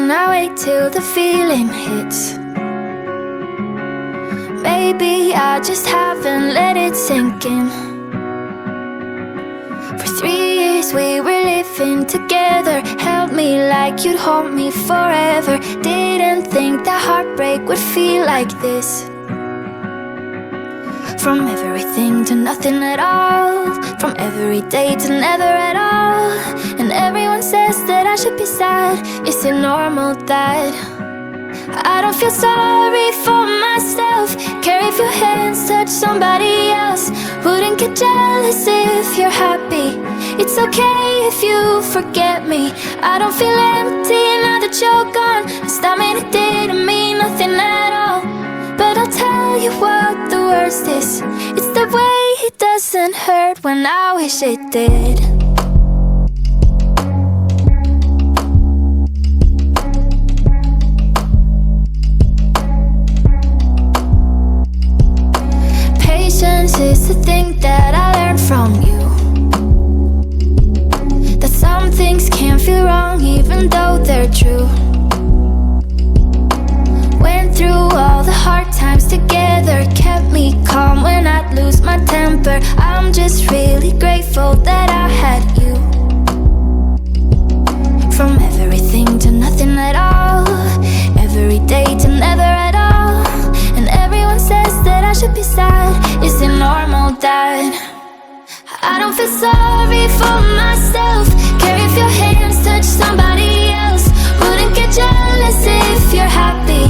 Can I wait till the feeling hits? Maybe I just haven't let it sink in. For 3 years we were living together. Held me like you'd hold me forever. Didn't think that heartbreak would feel like this. From everything to nothing at all. From every day to never at all. And everyone says that I should be sad. Is it normal that I don't feel sorry for myself? Care if your hands touch somebody else. Wouldn't get jealous if you're happy. It's okay if you forget me. I don't feel empty now that you're gone. 'Cause I mean it didn't mean nothing at all. But I'll tell you what the worst is. It's the way it doesn't hurt when I wish it did. Patience is the thing that I learned from you. That some things can't feel wrong even though they're true. Went through all the hard times together. Kept me calm when I'd lose my temper. I'm just really grateful that I had you. From everything to nothing at all. Every day to never at all. And everyone says that I should be sad. Is it normal that I don't feel sorry for myself? Care if your hands touch somebody else. Wouldn't get jealous if you're happy.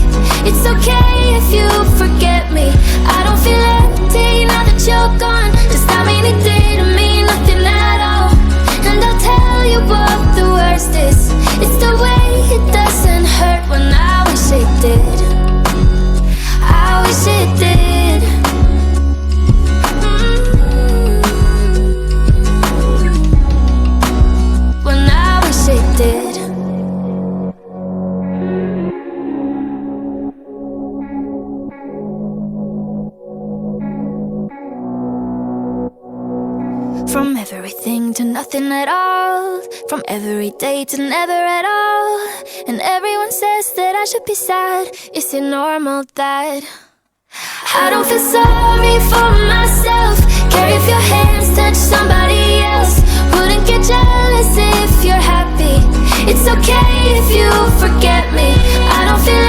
It's okay if you forget me. I don't feel empty now that you're gone. 'Cause I mean it didn't mean nothing at all. And I'll tell you what the worst is. It's the way it doesn't hurt when I wish it did. I wish it did. When I wish it did. From everything to nothing at all. From every day to never at all. And everyone says that I should be sad. Is it normal that I don't feel sorry for myself? Care if your hands touch somebody else. Wouldn't get jealous if you're happy. It's okay if you forget me. I don't feel